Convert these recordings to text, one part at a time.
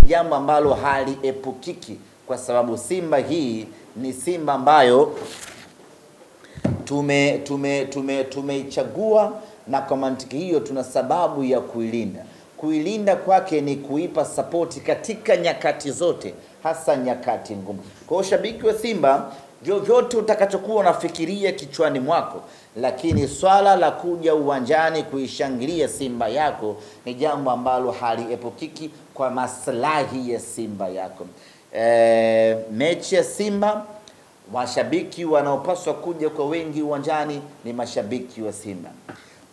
jambo ambalo haliepukiki, kwa sababu Simba hii ni Simba ambayo tumeichagua, na kwa mantiki hiyo tuna sababu ya kuilinda. Kuilinda kwake ni kuipa support katika nyakati zote, hasa nyakati ngumu. Kwa hiyo shabiki wa Simba, vyovyote utakachokuwa unafikiria kichwani mwako, lakini swala la kuja uwanjani kuishangilia Simba yako ni jambo ambalo haliepukiki kwa maslahi ya Simba yako. Mechi ya Simba, mashabiki wanaopaswa kuja kwa wengi uwanjani ni mashabiki wa Simba.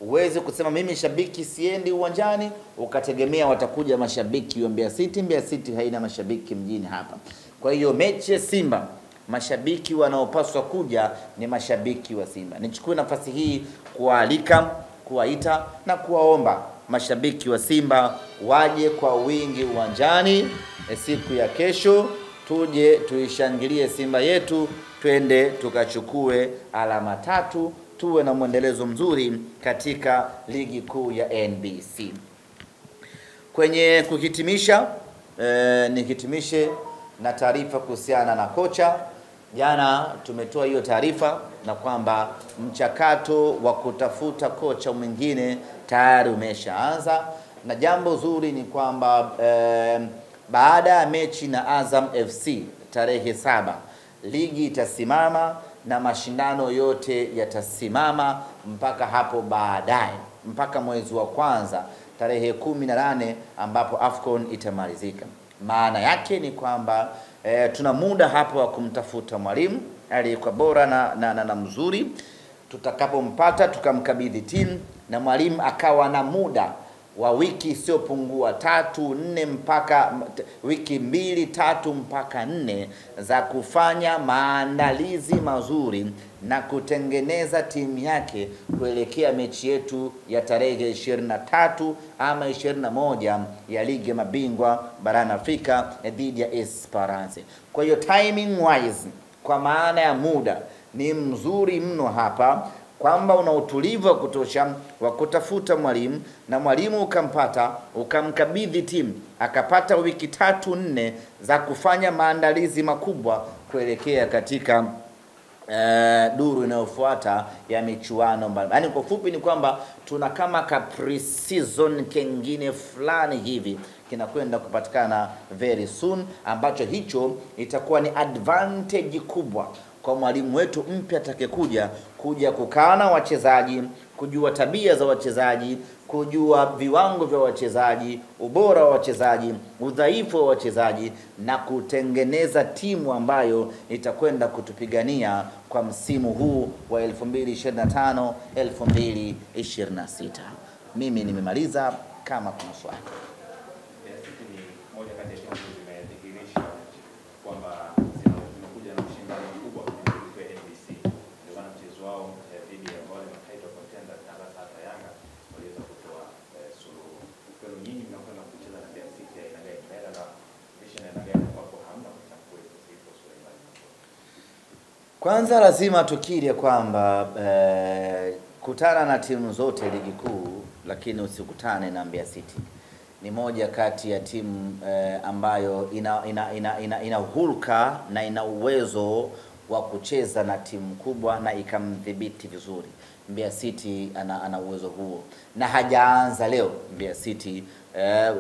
Uweze kusema mimi shabiki siendi uwanjani ukategemea watakuja mashabiki wa Mbeya City. Mbeya City haina mashabiki mjini hapa. Kwa hiyo mechi ya Simba, mashabiki wanaopaswa kuja ni mashabiki wa Simba. Nichukue nafasi hii kualika, kuwaita na kuwaomba mashabiki wa Simba waje kwa wingi uwanjani siku ya kesho, tuje tuishangilie Simba yetu, twende tukachukue alama 3, tuwe na mwendelezo mzuri katika ligi kuu ya NBC. Kwenye kuhitimisha, nihitimishe na taarifa kuhusiana na kocha. Jana tumetoa hiyo taarifa na kwamba mchakato wa kutafuta kocha mwingine tayari umeshaanza, na jambo zuri ni kwamba baada ya mechi na Azam FC tarehe 7, ligi itasimama na mashindano yote yatasimama mpaka hapo baadaye, mpaka mwezi wa kwanza tarehe 18 ambapo AFCON itamalizika. Maana yake ni kwamba tuna muda hapo wa kumtafuta mwalimu aliyekuwa bora na mzuri. Tutakapompata tukamkabidhi timu, na mwalimu akawa na muda wa wiki isiyopungua 3-4 mpaka wiki 2-3 mpaka 4 za kufanya maandalizi mazuri na kutengeneza timu yake kuelekea mechi yetu ya tarehe 23 ama 21 ya ligi ya mabingwa barani Afrika dhidi ya Esperance. Kwa hiyo timing wise, kwa maana ya muda, ni mzuri mno hapa, kwamba una utulivu wa kutosha wa kutafuta mwalimu, na mwalimu ukampata, ukamkabidhi timu, akapata wiki 3-4 za kufanya maandalizi makubwa kuelekea katika duru inayofuata ya michuano mbalimbali. Yaani kwa fupi ni kwamba tuna kama ka pre-season kingine fulani hivi kinakwenda kupatikana very soon, ambacho hicho itakuwa ni advantage kubwa kwa mwalimu wetu mpya atakayekuja kuja kukaa na wachezaji, kujua tabia za wachezaji, kujua viwango vya wachezaji, ubora wa wachezaji, udhaifu wa wachezaji, na kutengeneza timu ambayo itakwenda kutupigania kwa msimu huu wa 2025 2026. Mimi nimemaliza, kama kuna swali. Kwanza lazima tukiri kwamba kutana na timu zote ligi kuu, lakini usikutane na Mbeya City. Ni moja kati ya timu ambayo ina hulka na ina uwezo wa kucheza na timu kubwa na ikamdhibiti vizuri. Mbeya City ana uwezo huo, na hajaanza leo. Mbeya City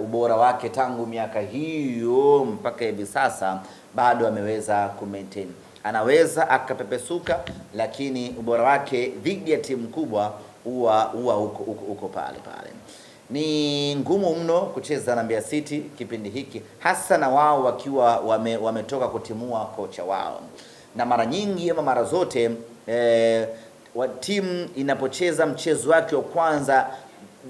ubora wake tangu miaka hiyo mpaka hivi sasa bado ameweza kumaintain. Anaweza akapepesuka, lakini ubora wake dhidi ya timu kubwa huwa uko pale. Ni ngumu mno kucheza na Mbeya City kipindi hiki, hasa na wao wakiwa wametoka kutimua kocha wao. Na mara nyingi ama mara zote timu inapocheza mchezo wake wa kwanza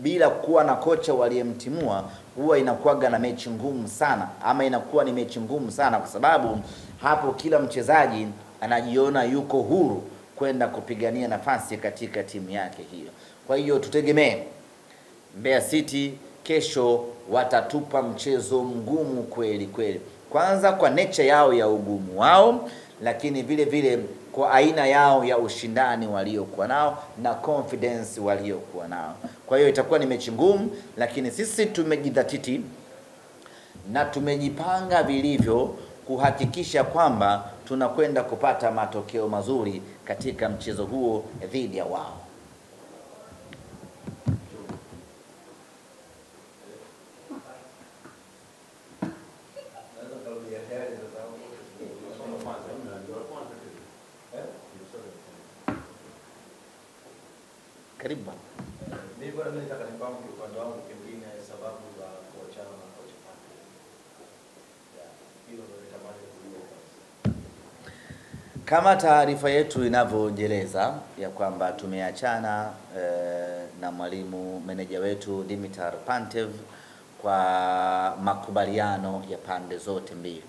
bila kuwa na kocha waliyemtimua, huwa inakuwaga na mechi ngumu sana, ama inakuwa ni mechi ngumu sana, kwa sababu hapo kila mchezaji anajiona yuko huru kwenda kupigania nafasi katika timu yake hiyo. Kwa hiyo tutegemee Mbeya City kesho watatupa mchezo mgumu kweli kweli. Kwanza kwa nature yao ya ugumu wao, lakini vile vile kwa aina yao ya ushindani waliokuwa nao na confidence waliokuwa nao. Kwa hiyo itakuwa ni mechi ngumu, lakini sisi tumejidhatiti na tumejipanga vilivyo kuhakikisha kwamba tunakwenda kupata matokeo mazuri katika mchezo huo dhidi ya wao. Karibu. Mimi bwana nataka nifahamu kwa upande wangu pengine sababu za kuachana na kocha Pante. Hilo ndio nitamani kujua. Kama taarifa yetu inavyojeleza ya kwamba tumeachana na mwalimu meneja wetu Dimitar Pantev kwa makubaliano ya pande zote mbili.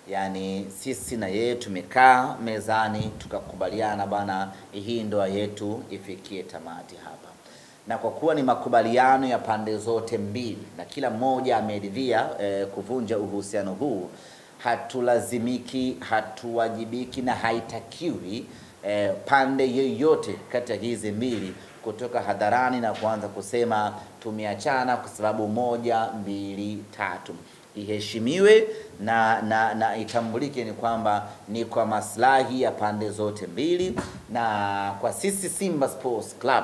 Yaani sisi na yeye tumekaa mezani tukakubaliana bana, hii ndoa yetu ifikie tamati hapa. Na kwa kuwa ni makubaliano ya pande zote mbili na kila mmoja ameridhia kuvunja uhusiano huu, hatulazimiki, hatuwajibiki na haitakiwi pande yoyote kati ya hizi mbili kutoka hadharani na kuanza kusema tumeachana kwa sababu 1, 2, 3. Iheshimiwe na itambulike ni kwamba ni kwa maslahi ya pande zote mbili. Na kwa sisi Simba Sports Club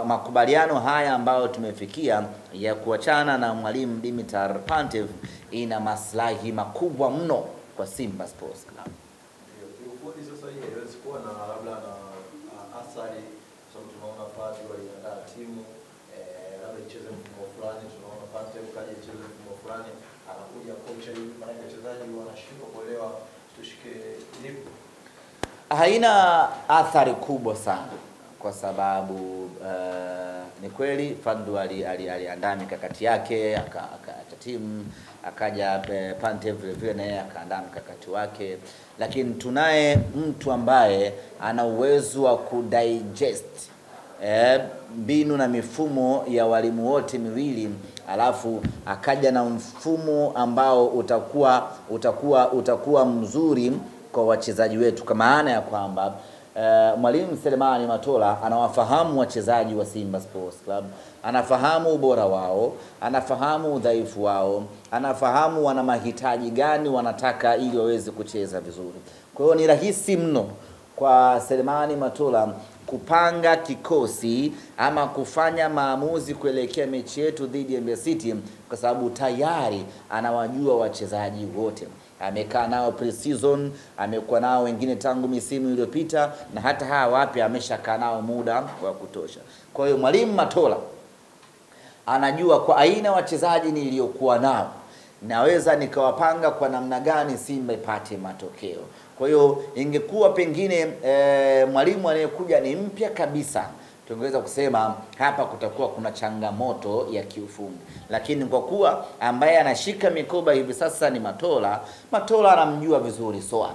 makubaliano haya ambayo tumefikia ya kuachana na mwalimu Dimitar Pantev ina maslahi makubwa mno kwa Simba Sports Club. Kiufupi sasa hii haiwezi kuwa na labda na athari, sababu tunaona Fadlu aliandaa timu labda icheze mfumo fulani, tunaona Pantev kaja icheze mfumo fulani, anakuja kocha hivi, maana wachezaji wanashindwa kuelewa tushike lipi. Haina athari kubwa sana kwa sababu ni kweli Fadlu aliandaa mikakati yake, akaacha timu, akaja Pantev vile vile naye akaandaa mikakati wake, lakini tunaye mtu ambaye ana uwezo wa kudigest mbinu na mifumo ya walimu wote miwili, alafu akaja na mfumo ambao utakuwa mzuri kwa wachezaji wetu, kwa maana ya kwamba mwalimu Selemani Matola anawafahamu wachezaji wa Simba Sports Club, anafahamu ubora wao, anafahamu udhaifu wao, anafahamu wana mahitaji gani wanataka ili waweze kucheza vizuri. Kwa hiyo ni rahisi mno kwa Selemani Matola kupanga kikosi ama kufanya maamuzi kuelekea mechi yetu dhidi ya Mbeya City, kwa sababu tayari anawajua wachezaji wote. Amekaa nao pre-season, amekuwa nao wengine tangu misimu iliyopita, na hata hawa wapya ameshakaa nao muda wa kutosha. Kwa hiyo mwalimu Matola anajua kwa aina wachezaji niliyokuwa nao naweza nikawapanga kwa namna gani Simba ipate matokeo. Kwa hiyo ingekuwa pengine mwalimu anayekuja ni mpya kabisa, tungeweza kusema hapa kutakuwa kuna changamoto ya kiufundi. Lakini kwa kuwa ambaye anashika mikoba hivi sasa ni Matola, Matola anamjua vizuri Soa,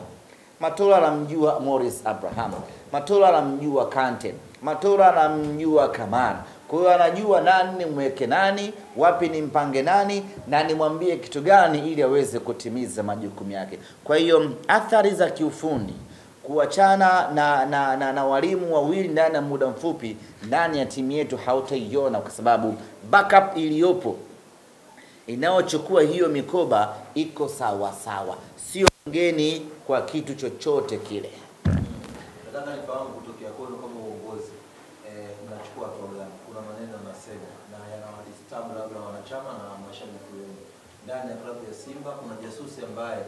Matola anamjua Morris Abraham, Matola anamjua Kante, Matola anamjua Kamara. Kwa hiyo anajua nani nimweke nani, wapi nimpange nani, na nimwambie kitu gani ili aweze kutimiza majukumu yake. Kwa hiyo athari za kiufundi kuachana na walimu wawili ndani ya muda mfupi ndani ya timu yetu hautaiona, kwa sababu backup iliyopo inayochukua hiyo mikoba iko sawa sawa, sio ngeni kwa kitu chochote kile. Nataka nifahamu kutokea kwenu kama uongozi, mnachukua program, kuna maneno yanasema na yanawadistabu labda wanachama na mashabiki wenu. Ndani ya klabu ya Simba kuna jasusi ambaye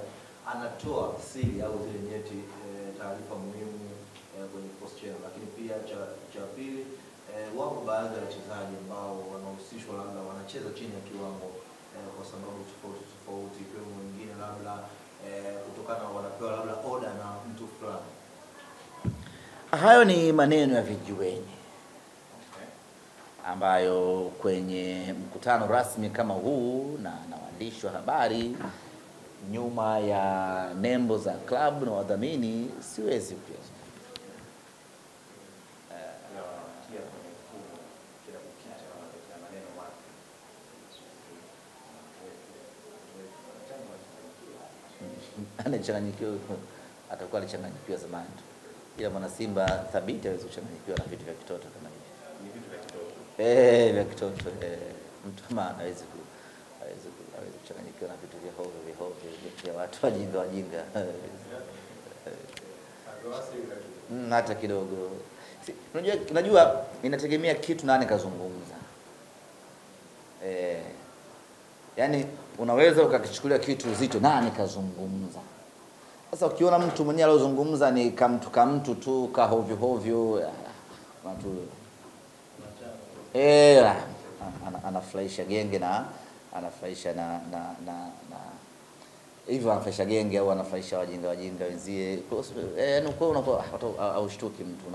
anatoa siri au zile nyeti, taarifa muhimu kwenye post channel. Lakini pia cha pili, wapo baadhi ya wachezaji ambao wanahusishwa labda wanacheza chini ya kiwango kwa sababu tofauti, ikiwemo wengine labda kutokana wanapewa labda order na mtu fulani. Hayo ni maneno ya vijiweni ambayo kwenye mkutano rasmi kama huu na waandishi wa habari nyuma ya nembo za klabu na wadhamini siwezi kuyazungumza. Anachanganyikiwa, atakuwa alichanganyikiwa zamani tu. Ila mwana Simba thabiti hawezi kuchanganyikiwa na vitu vya kitoto kama hivi. Ni vitu vya kitoto. Vya kitoto. Mtu kama hawezi ukiona vitu vya hovyo vya watu wajinga hata kidogo. Unajua inategemea kitu nani kazungumza. Yani unaweza ukakichukulia kitu uzito nani kazungumza. Sasa ukiona mtu mwenyewe alozungumza ni kamtu tu ka hovyo watu anafurahisha genge na anafurahisha na hivyo anafurahisha genge au anafurahisha wajinga wenzie. Yaani kwa unakuwa aushtuki mtu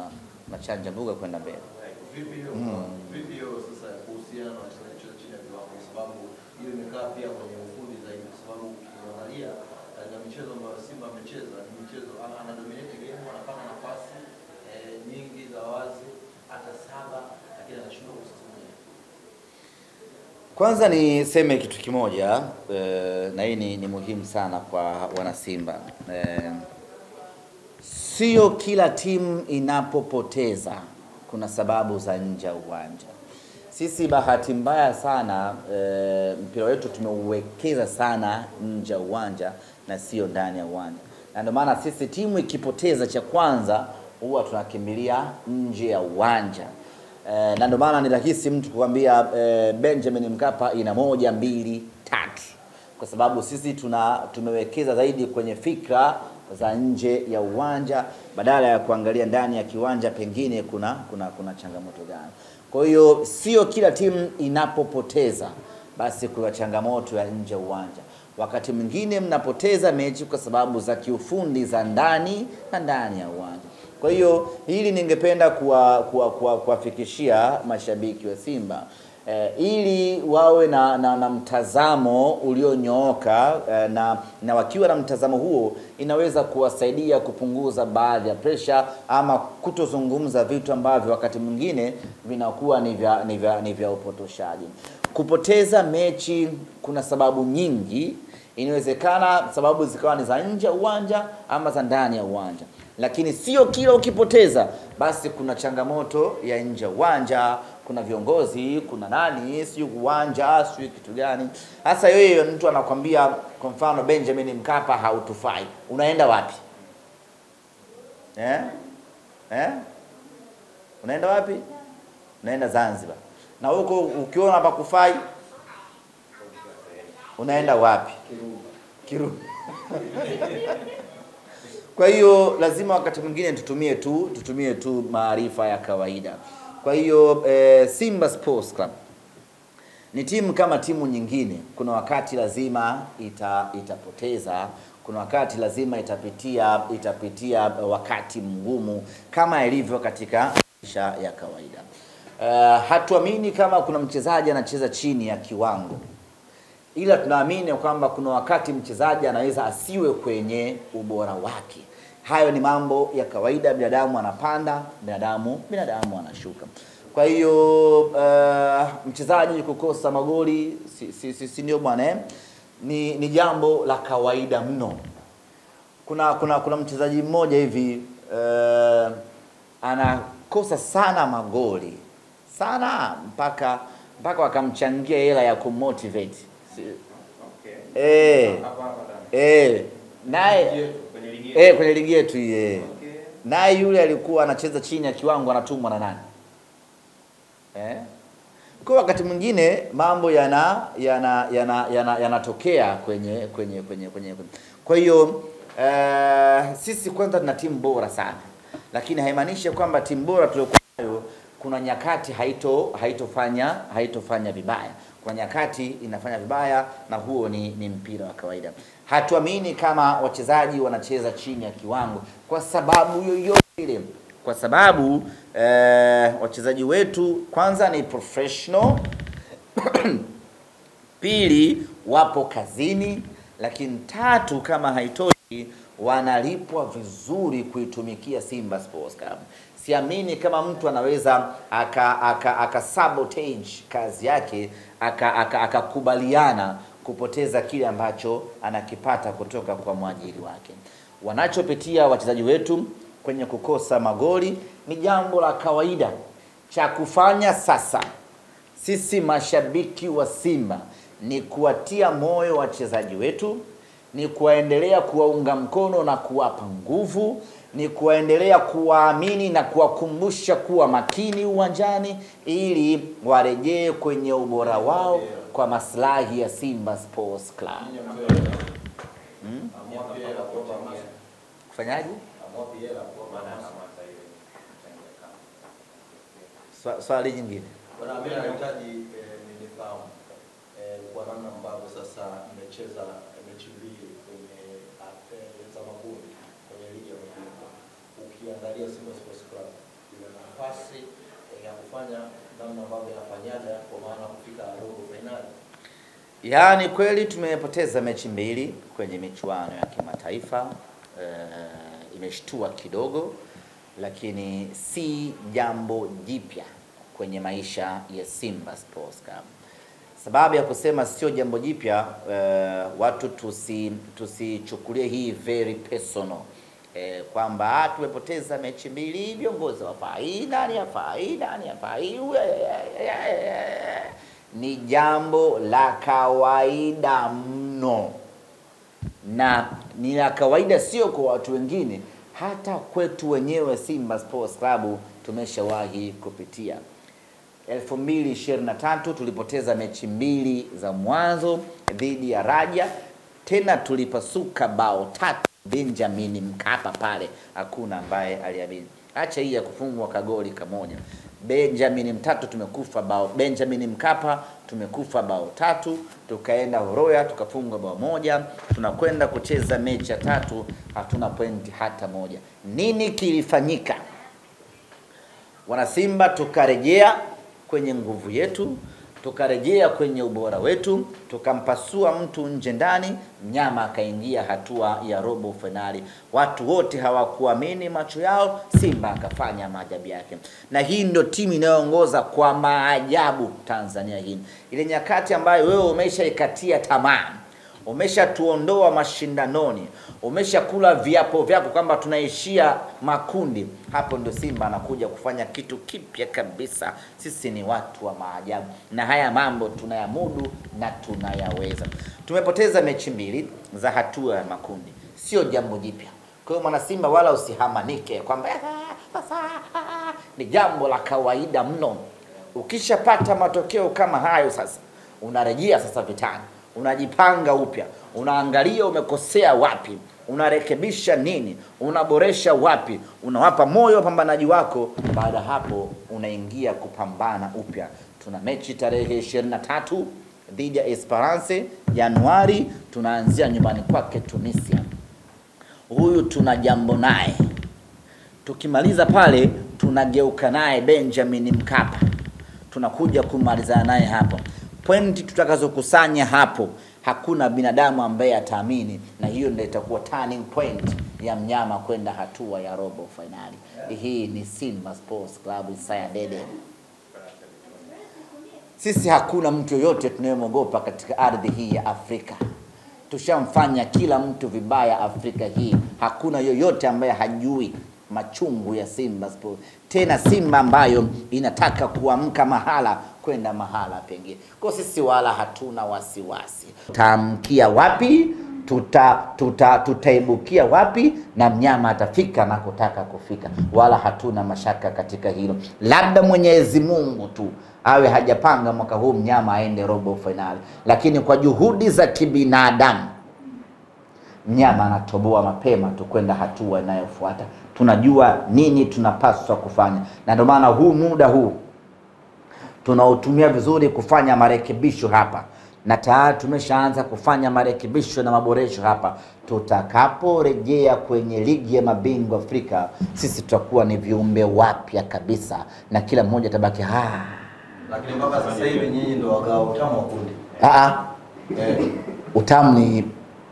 na chanja mbuga kwenda mbele. Vipi hiyo sasa kuhusiana na wachezaji chini ya viwango, kwa sababu hiyo imekaa pia kwenye ufundi zaidi, kwa sababu ukiangalia katika michezo ambayo Simba amecheza ni michezo ana dominate game, anapanga nafasi nyingi za wazi hata 7, lakini anashindwa kusimamia. Kwanza niseme kitu kimoja na hii ni muhimu sana kwa wana Simba. Sio kila timu inapopoteza kuna sababu za nje ya uwanja. Sisi bahati mbaya sana mpira wetu tumeuwekeza sana nje ya uwanja na sio ndani ya uwanja. Na ndio maana sisi timu ikipoteza cha kwanza huwa tunakimbilia nje ya uwanja. Na ndio maana ni rahisi mtu kukwambia Benjamin Mkapa ina 1 2 3, kwa sababu sisi tumewekeza zaidi kwenye fikra za nje ya uwanja badala ya kuangalia ndani ya kiwanja pengine kuna changamoto gani. Kwa hiyo sio kila timu inapopoteza basi kuna changamoto ya nje ya uwanja. Wakati mwingine mnapoteza mechi kwa sababu za kiufundi za ndani na ndani ya uwanja. Kwa hiyo hili ningependa kuwafikishia mashabiki wa Simba ili wawe na mtazamo ulionyooka na wakiwa na mtazamo huo inaweza kuwasaidia kupunguza baadhi ya pressure ama kutozungumza vitu ambavyo wakati mwingine vinakuwa ni vya upotoshaji. Kupoteza mechi kuna sababu nyingi, inawezekana sababu zikawa ni za nje ya uwanja ama za ndani ya uwanja. Lakini sio kila ukipoteza basi kuna changamoto ya nje ya uwanja, kuna viongozi, kuna nani, sio uwanja, sio kitu gani. Hasa yeye mtu anakuambia kwa mfano Benjamin Mkapa hautufai. Unaenda wapi? Unaenda wapi? Unaenda Zanzibar. Na huko ukiona hapa kufai unaenda wapi? Kirumba. Kwa hiyo lazima wakati mwingine tutumie tu maarifa ya kawaida. Kwa hiyo Simba Sports Club ni timu kama timu nyingine. Kuna wakati lazima itapoteza, kuna wakati lazima itapitia wakati mgumu kama ilivyo katika maisha ya kawaida. Hatuamini kama kuna mchezaji anacheza chini ya kiwango, ila tunaamini kwamba kuna wakati mchezaji anaweza asiwe kwenye ubora wake. Hayo ni mambo ya kawaida, binadamu anapanda, binadamu anashuka. Kwa hiyo mchezaji kukosa magoli si ndio bwana ni jambo la kawaida mno. Kuna mchezaji mmoja hivi anakosa sana magoli sana mpaka wakamchangia hela ya kumotivate. Naye kwenye ligi yetu naye yule alikuwa anacheza chini ya kiwango, anatumwa na nani? Kwa wakati mwingine mambo yanatokea kwenye. Kwa hiyo sisi kwanza tuna timu bora sana, lakini haimaanishi kwamba timu bora tuliokuwa nayo kuna nyakati haitofanya vibaya. Kwa nyakati inafanya vibaya, na huo ni mpira wa kawaida. Hatuamini kama wachezaji wanacheza chini ya kiwango kwa sababu yoyote ile, kwa sababu wachezaji wetu kwanza ni professional pili wapo kazini, lakini tatu kama haitoshi wanalipwa vizuri kuitumikia Simba Sports Club. Siamini kama mtu anaweza aka sabotage kazi yake akakubaliana kupoteza kile ambacho anakipata kutoka kwa mwajiri wake. Wanachopitia wachezaji wetu kwenye kukosa magoli ni jambo la kawaida. Cha kufanya sasa Sisi mashabiki wa Simba ni kuwatia moyo wachezaji wetu, ni kuwaendelea kuwaunga mkono na kuwapa nguvu, ni kuwaendelea kuwaamini na kuwakumbusha kuwa makini uwanjani ili warejee kwenye ubora wao kwa maslahi ya Simba Sports Club. Kufanyaje? Swali jingine. Bwana, mimi nahitaji nifahamu kwa namna ambavyo sasa mmecheza mechi mbili kwenye za makundi kwenye ligi ya mabingwa. Ukiangalia Simba Sports Club ina nafasi ya kufanya namna ambavyo inafanyaga kwa maana kufika robo finali. Yaani kweli tumepoteza mechi mbili kwenye michuano ya kimataifa. Imeshtua kidogo, lakini si jambo jipya kwenye maisha ya Simba Sports Club. Sababu ya kusema sio jambo jipya, watu tusichukulie hii very personal, kwamba tumepoteza mechi mbili, viongozi wafai, nani hafai, nani hafai. Ni jambo la kawaida mno, na ni la kawaida sio kwa watu wengine, hata kwetu wenyewe Simba Sports Club tumeshawahi kupitia. 2023 tulipoteza mechi mbili za mwanzo dhidi ya Raja, tena tulipasuka bao 3 Benjamin Mkapa pale, hakuna ambaye aliamini. Acha hii ya kufungwa kagoli kamoja. Benjamin Mkapa tumekufa bao 3, tukaenda Horoya tukafungwa bao 1, tunakwenda kucheza mechi ya 3 hatuna pointi hata moja. Nini kilifanyika? Wana Simba tukarejea kwenye nguvu yetu, tukarejea kwenye ubora wetu, tukampasua mtu nje ndani, mnyama akaingia hatua ya robo finali. Watu wote hawakuamini macho yao, Simba akafanya maajabu yake. Na hii ndio timu inayoongoza kwa maajabu Tanzania hii. Ile nyakati ambayo wewe umeshaikatia tamaa, umeshatuondoa mashindanoni, umeshakula viapo vyako kwamba tunaishia makundi, hapo ndio Simba anakuja kufanya kitu kipya kabisa. Sisi ni watu wa maajabu, na haya mambo tunayamudu na tunayaweza. Tumepoteza mechi mbili za hatua ya makundi, sio jambo jipya. Kwa hiyo mwana Simba wala usihamanike kwamba ni jambo la kawaida mno. Ukishapata matokeo kama hayo, sasa unarejea sasa vitani, unajipanga upya, unaangalia umekosea wapi, unarekebisha nini, unaboresha wapi, unawapa moyo wapambanaji wako. Baada hapo unaingia kupambana upya. Tuna mechi tarehe 23 dhidi ya Esperance Januari, tunaanzia nyumbani kwake Tunisia. Huyu tuna jambo naye, tukimaliza pale tunageuka naye Benjamin Mkapa, tunakuja kumalizana naye hapo. Pointi tutakazokusanya hapo hakuna binadamu ambaye ataamini, na hiyo ndio itakuwa turning point ya mnyama kwenda hatua ya robo finali. Hii ni Simba Sports Club Isaya Dede. Sisi hakuna mtu yoyote tunayemwogopa katika ardhi hii ya Afrika. Tushamfanya kila mtu vibaya Afrika hii. Hakuna yoyote ambaye hajui machungu ya Simba Sports. Tena Simba ambayo inataka kuamka mahala kwenda mahala pengine. Kwa sisi wala hatuna wasiwasi. Tutamkia wapi, tutaibukia wapi, na mnyama atafika na kutaka kufika. Wala hatuna mashaka katika hilo. Labda Mwenyezi Mungu tu awe hajapanga mwaka huu mnyama aende robo finali, lakini kwa juhudi za kibinadamu mnyama anatoboa mapema tu kwenda hatua inayofuata. Tunajua nini tunapaswa kufanya, na ndio maana huu muda huu tunautumia vizuri kufanya marekebisho hapa, na tayari tumeshaanza kufanya marekebisho na maboresho hapa. Tutakaporejea kwenye ligi ya mabingwa Afrika, sisi tutakuwa ni viumbe wapya kabisa, na kila mmoja tabaki Lakini mpaka sasa hivi nyinyi ndio wagao utamu wa kundi. Utamu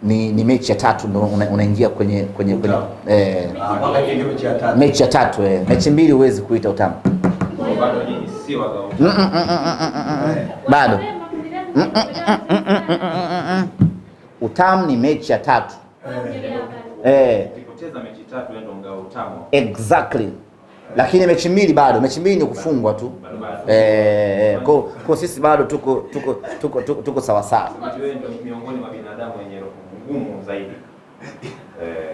ni mechi ya 3 ndio unaingia kwenye mechi ya 3. Mechi mbili huwezi kuita utamu. Bado nyinyi si wagao. Bado. Utamu ni mechi ya 3. Ukipoteza mechi 3 ndio ngao utamu. Exactly. Lakini mechi mbili bado, mechi mbili ni kufungwa tu. Kwa sisi bado tuko sawa sawa. Wewe ndio miongoni mwa binadamu wenye roho ngumu zaidi.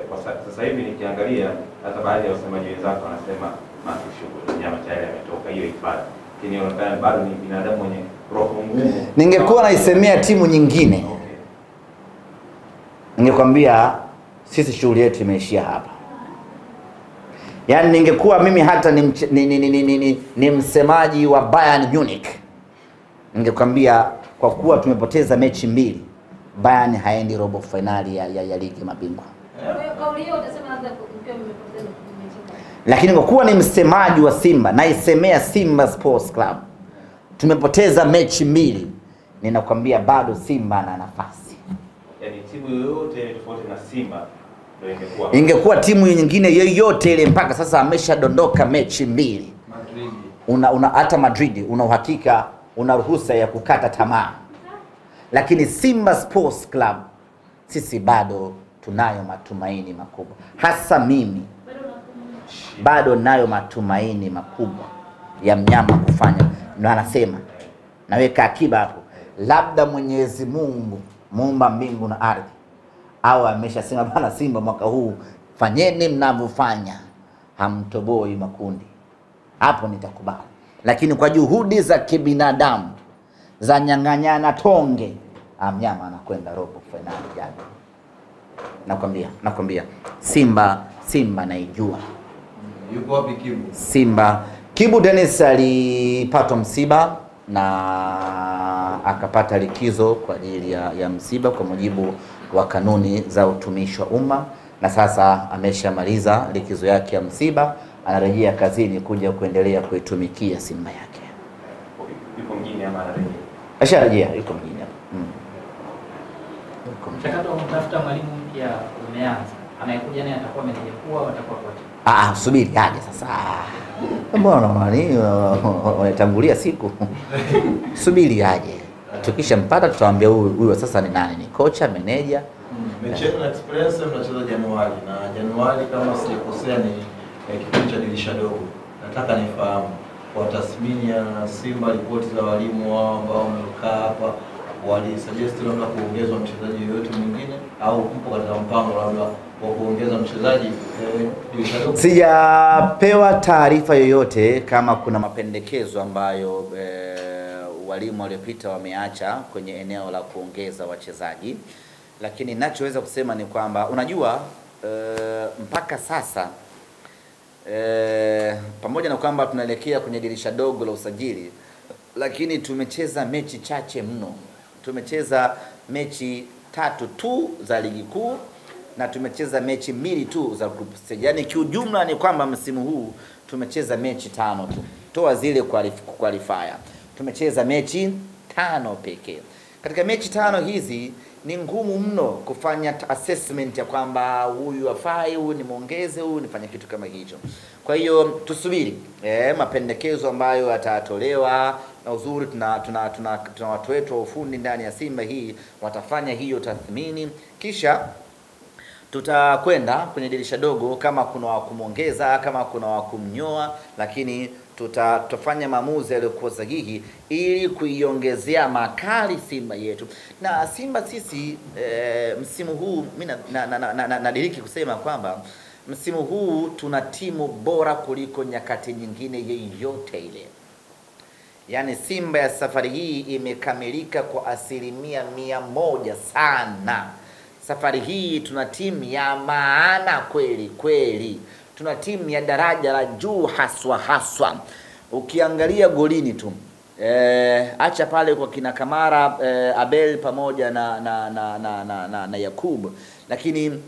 Kwa sasa hivi nikiangalia hata baadhi ya wasemaji wenzako wanasema shughuli nyama tayari ametoka hiyo ifada. Lakini inaonekana bado ni binadamu mwenye roho ngumu. Ningekuwa naisemea timu nyingine. Ningekwambia sisi shughuli yetu imeishia hapa. Yaani ningekuwa mimi hata ni msemaji wa Bayern Munich, ningekwambia kwa kuwa tumepoteza mechi mbili, Bayern haendi robo finali ya ligi mabingwa. Kauli hiyo utasema labda mkiwa mmepoteza mechi. Lakini kwa kuwa ni msemaji wa Simba, naisemea Simba Sports Club, tumepoteza mechi mbili, ninakwambia bado Simba ana nafasi. Yaani timu yoyote tofauti na Simba ingekuwa timu nyingine yoyote ile mpaka sasa ameshadondoka mechi mbili. Madrid. Hata Madrid una uhakika, una ruhusa ya kukata tamaa. Lakini Simba Sports Club sisi bado tunayo matumaini makubwa. Hasa mimi bado nayo matumaini makubwa ya mnyama kufanya. Na anasema naweka akiba hapo, labda Mwenyezi Mungu muumba mbingu na ardhi au ameshasema bana, Simba mwaka huu fanyeni mnavyofanya, hamtoboi makundi, hapo nitakubali. Lakini kwa juhudi za kibinadamu za nyang'anyana tonge, mnyama anakwenda robo finali jana. Nakwambia Simba naijua. Yuko wapi Kibu? Kibu Dennis alipatwa msiba na akapata likizo kwa ajili ya msiba kwa mujibu wa kanuni za utumishi wa umma, na sasa ameshamaliza likizo yake ya msiba, anarejea kazini kuja kuendelea kuitumikia Simba yake. Yuko mjini ama anarejea? Asharejea, yuko mjini hapa. Mchakato wa kutafuta mwalimu mpya umeanza. Anayekuja naye atakuwa meneja kuwa watakuwa kocha. Subiri aje sasa. Mbona wanatangulia siku? Subiri aje. Tukishampata tutawaambia huyu sasa ni nani, ni kocha, meneja. Mechi na Express mnacheza Januari, na Januari kama sijakosea ni kipindi cha dirisha dogo. Nataka nifahamu kwa tathmini ya Simba, ripoti za walimu wao ambao wamekaa hapa, walisuggest labda kuongezwa mchezaji yoyote mwingine au mpo katika mpango labda wa kuongeza mchezaji dirisha dogo? Sijapewa taarifa yoyote kama kuna mapendekezo ambayo walimu waliopita wameacha kwenye eneo la kuongeza wachezaji. Lakini ninachoweza kusema ni kwamba unajua mpaka sasa pamoja na kwamba tunaelekea kwenye dirisha dogo la usajili, lakini tumecheza mechi chache mno. Tumecheza mechi 3 tu za ligi kuu na tumecheza mechi 2 tu za group stage. Yaani kiujumla ni kwamba msimu huu tumecheza mechi 5 tu. Toa zile qualifier. Tumecheza mechi 5 pekee. Katika mechi 5 hizi ni ngumu mno kufanya assessment ya kwamba huyu afai, huyu ni muongeze, huyu nifanye kitu kama hicho. Kwa hiyo tusubiri mapendekezo ambayo yatatolewa, na uzuri tuna watu wetu wa ufundi ndani ya Simba hii watafanya hiyo tathmini, kisha tutakwenda kwenye dirisha dogo kama kuna wa kumuongeza, kama kuna wa kumnyoa, lakini tutafanya maamuzi yaliyokuwa sahihi ili kuiongezea makali Simba yetu. Na Simba sisi msimu huu mimi nadiriki kusema kwamba msimu huu tuna timu bora kuliko nyakati nyingine yoyote ile. Yaani Simba ya safari hii imekamilika kwa 100% sana. Safari hii tuna timu ya maana kweli. Tuna timu ya daraja la juu haswa. Ukiangalia golini tu acha pale kwa kina Kamara, Abel pamoja na Yakub, lakini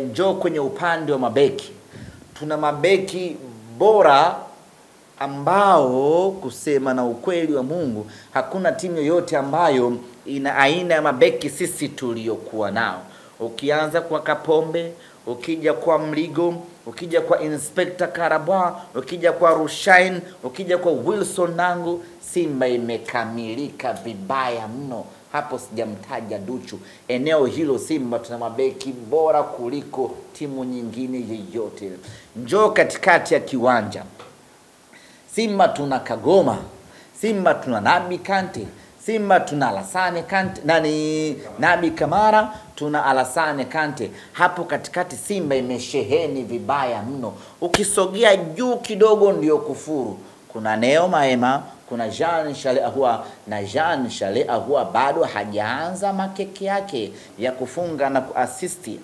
njoo kwenye upande wa mabeki. Tuna mabeki bora ambao kusema na ukweli wa Mungu hakuna timu yoyote ambayo ina aina ya mabeki sisi tuliokuwa nao. Ukianza kwa Kapombe, ukija kwa Mligo, ukija kwa Inspector Karabwa, ukija kwa Rushain, ukija kwa Wilson Nangu, Simba imekamilika vibaya mno. Hapo sijamtaja Duchu. Eneo hilo Simba tuna mabeki bora kuliko timu nyingine yoyote. Njoo katikati ya kiwanja, Simba tuna Kagoma, Simba tuna Nabi Kante, Simba tuna Alassane Kante, Nabi Kamara, tuna Alassane Kante. Hapo katikati Simba imesheheni vibaya mno. Ukisogea juu kidogo ndio kufuru. Kuna Neo Maema, kuna Jean Charles Ahoua, na Jean Charles Ahoua bado hajaanza makeke yake ya kufunga na kuasisti.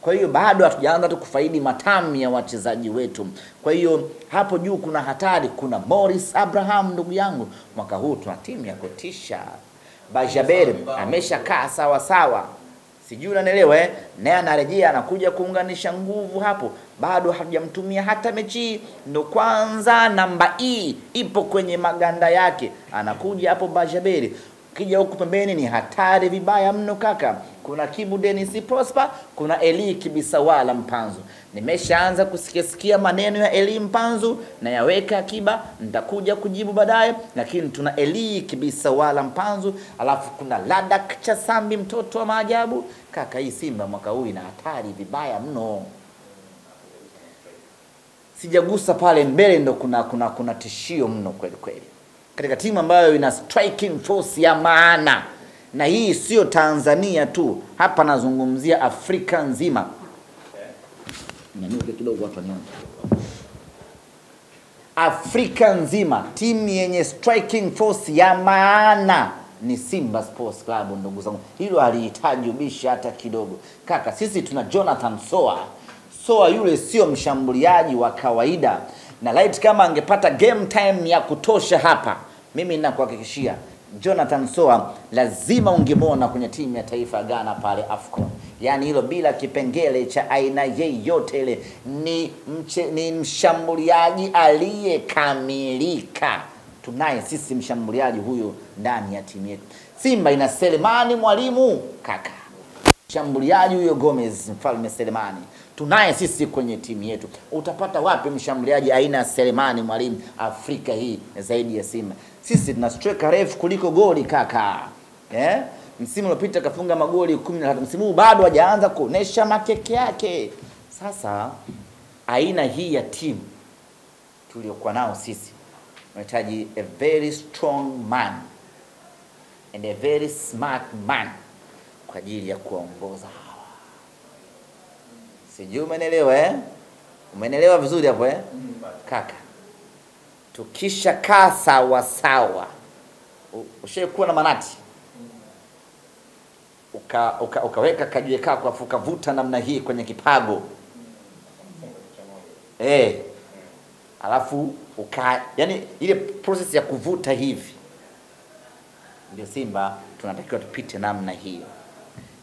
Kwa hiyo bado hatujaanza tu kufaidi matamu ya wachezaji wetu. Kwa hiyo hapo juu kuna hatari. Kuna Morris Abraham, ndugu yangu, mwaka huu tuna timu ya kutisha. Bajaber ameshakaa sawa sawa, sijui unanielewa naye anarejea anakuja kuunganisha nguvu hapo. Bado hajamtumia hata mechi, ndo kwanza namba ipo kwenye maganda yake, anakuja hapo Bajaber. Kija huku pembeni ni hatari vibaya mno kaka. Kuna Kibu Dennis Prosper, kuna Eli Kibisawala Mpanzu. Nimeshaanza kusikia maneno ya Eli Mpanzu na yaweka akiba, nitakuja kujibu baadaye, lakini tuna Eli Kibisawala Mpanzu, alafu kuna Ladak Chasambi, mtoto wa maajabu. Kaka, hii Simba mwaka huu ina hatari vibaya mno. Sijagusa pale mbele, ndo kuna tishio mno kweli kweli. Katika timu ambayo ina striking force ya maana, na hii sio Tanzania tu, hapa nazungumzia Afrika nzima. Nyanyuke kidogo watu wanyonge. Afrika nzima timu yenye striking force ya maana ni Simba Sports Club, ndugu zangu. Hilo halihitaji ubishi hata kidogo. Kaka, sisi tuna Jonathan Soa. Soa yule sio mshambuliaji wa kawaida, na light kama angepata game time ya kutosha hapa, mimi ninakuhakikishia Jonathan Soa lazima ungemwona kwenye timu ya taifa ya Ghana pale AFCON. Yaani hilo bila kipengele cha aina yeyote ile, ni mshambuliaji aliyekamilika. Tunaye sisi mshambuliaji huyo ndani ya timu yetu. Simba ina Selemani Mwalimu kaka. Mshambuliaji huyo Gomez Mfalme Selemani tunaye sisi kwenye timu yetu. Utapata wapi mshambuliaji aina ya Selemani Mwalimu Afrika hii zaidi ya Simba? Sisi tuna striker refu kuliko goli kaka. Msimu uliopita kafunga magoli 13. Msimu huu bado hajaanza kuonesha makeke yake. Sasa aina hii ya timu tuliokuwa nao sisi, tunahitaji a very strong man and a very smart man kwa ajili ya kuongoza hawa. Sijui umeelewa Umeelewa vizuri hapo kaka? Tukisha kaa sawa sawa, ushaikuwa na manati, ukaweka kajiwe kako afu ukavuta namna hii kwenye kipago, alafu yani ile process ya kuvuta hivi, ndio Simba tunatakiwa tupite namna hiyo.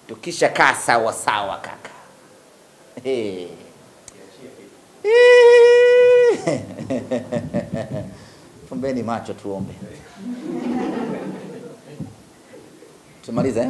Tukisha kaa sawa sawa kaka, fumbeni macho tuombe. Tumalize